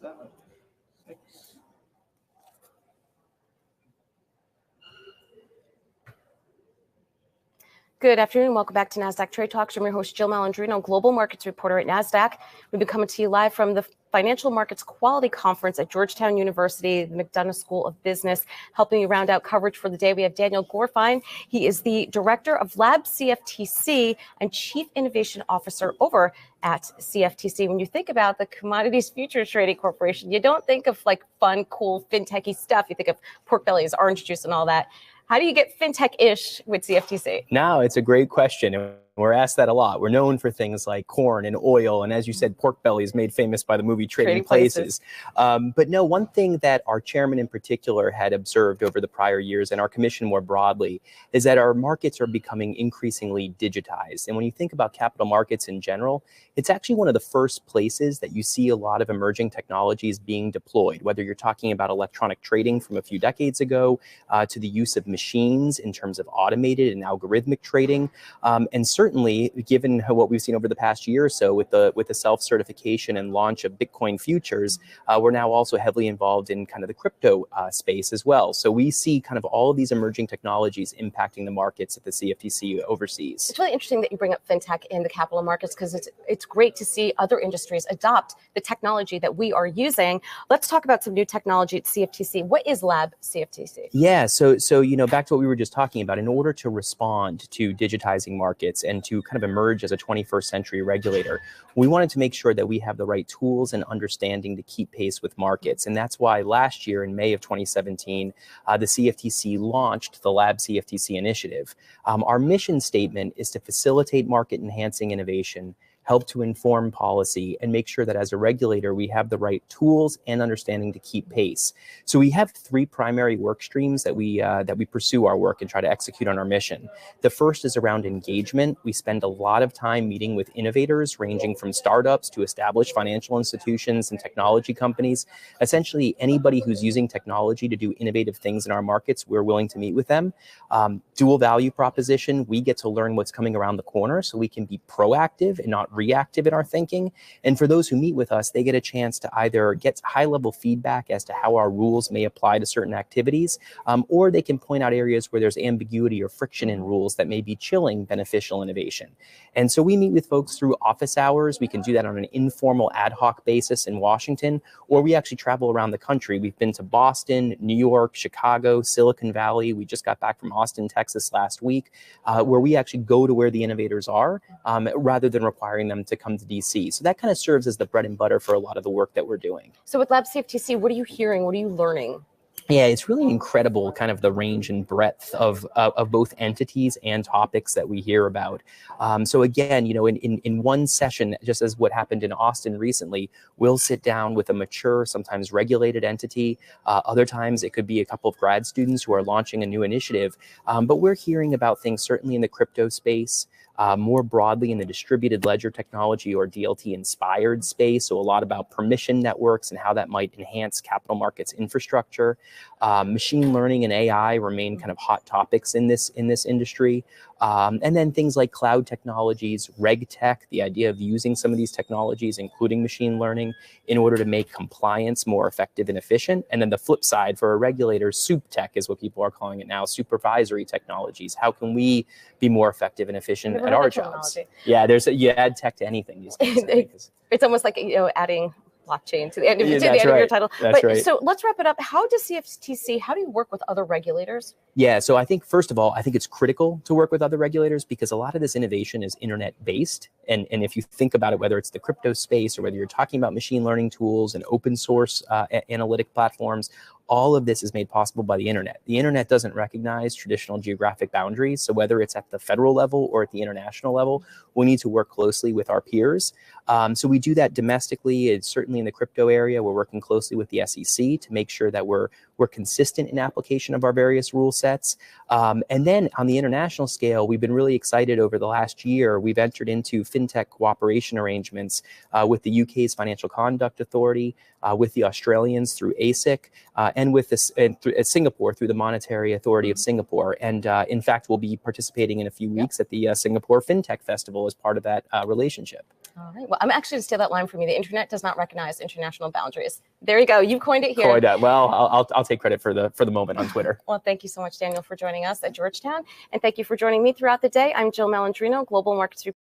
7, 6. Good afternoon. Welcome back to Nasdaq Trade Talks. I'm your host, Jill Malandrino, global markets reporter at Nasdaq. We've been coming to you live from the Financial Markets Quality Conference at Georgetown University, the McDonough School of Business. Helping you round out coverage for the day, we have Daniel Gorfine. He is the director of LabCFTC and Chief Innovation Officer over at CFTC. When you think about the Commodities Futures Trading Corporation, you don't think of like fun, cool, fintechy stuff. You think of pork bellies, orange juice, and all that. How do you get fintech-ish with CFTC? No, it's a great question. And we're asked that a lot. We're known for things like corn and oil. And as you said, pork bellies made famous by the movie Trading Places. But no, one thing that our chairman in particular had observed over the prior years and our commission more broadly is that our markets are becoming increasingly digitized. And when you think about capital markets in general, it's actually one of the first places that you see a lot of emerging technologies being deployed, whether you're talking about electronic trading from a few decades ago to the use of machines in terms of automated and algorithmic trading. And certainly, given what we've seen over the past year or so with the self-certification and launch of Bitcoin futures, we're now also heavily involved in kind of the crypto space as well. So we see kind of all of these emerging technologies impacting the markets that the CFTC oversees. It's really interesting that you bring up fintech in the capital markets because it's great to see other industries adopt the technology that we are using. Let's talk about some new technology at CFTC. What is LabCFTC? Yeah, so back to what we were just talking about, in order to respond to digitizing markets and to kind of emerge as a 21st century regulator, we wanted to make sure that we have the right tools and understanding to keep pace with markets. And that's why last year in May of 2017, the CFTC launched the LabCFTC initiative. Our mission statement is to facilitate market enhancing innovation, help to inform policy, and make sure that as a regulator, we have the right tools and understanding to keep pace. So we have 3 primary work streams that we pursue our work and try to execute on our mission. The first is around engagement. We spend a lot of time meeting with innovators, ranging from startups to established financial institutions and technology companies. Essentially, anybody who's using technology to do innovative things in our markets, we're willing to meet with them. Dual value proposition, we get to learn what's coming around the corner so we can be proactive and not reactive in our thinking. And for those who meet with us, they get a chance to either get high-level feedback as to how our rules may apply to certain activities, or they can point out areas where there's ambiguity or friction in rules that may be chilling beneficial innovation. And so we meet with folks through office hours. We can do that on an informal ad hoc basis in Washington, or we actually travel around the country. We've been to Boston, New York, Chicago, Silicon Valley. We just got back from Austin, Texas last week, where we actually go to where the innovators are rather than requiring them to come to DC. So that kind of serves as the bread and butter for a lot of the work that we're doing. So with LabCFTC, what are you hearing? What are you learning? Yeah, it's really incredible kind of the range and breadth of both entities and topics that we hear about. So again, in one session, just as what happened in Austin recently, we'll sit down with a mature, sometimes regulated entity. Other times it could be a couple of grad students who are launching a new initiative. But we're hearing about things certainly in the crypto space, more broadly in the distributed ledger technology or DLT inspired space. So a lot about permission networks and how that might enhance capital markets infrastructure. Machine learning and AI remain kind of hot topics in this industry. And then things like cloud technologies, reg tech, the idea of using some of these technologies, including machine learning, in order to make compliance more effective and efficient. And then the flip side for a regulator, soup tech is what people are calling it now, supervisory technologies. How can we be more effective and efficient at our jobs? Yeah, you add tech to anything these days. It's almost like adding blockchain to the end of, your title. That's right. So let's wrap it up. How do you work with other regulators? Yeah, so I think, first of all, I think it's critical to work with other regulators because a lot of this innovation is internet-based. And if you think about it, whether it's the crypto space or whether you're talking about machine learning tools and open source analytic platforms, all of this is made possible by the internet. The internet doesn't recognize traditional geographic boundaries. So whether it's at the federal level or at the international level, we need to work closely with our peers. So we do that domestically. It's certainly in the crypto area. We're working closely with the SEC to make sure that we're consistent in application of our various rule sets. And then on the international scale, we've been really excited over the last year. We've entered into fintech cooperation arrangements with the UK's Financial Conduct Authority, with the Australians through ASIC, and with Singapore through the Monetary Authority of Singapore. And in fact, we'll be participating in a few weeks at the Singapore FinTech Festival as part of that relationship. All right. Well, I'm actually going to steal that line from you. The internet does not recognize international boundaries. There you go. You coined it here. Coined it. Well, I'll take credit for the moment on Twitter. Well, thank you so much, Daniel, for joining us at Georgetown. And thank you for joining me throughout the day. I'm Jill Malandrino, Global Markets Reporter.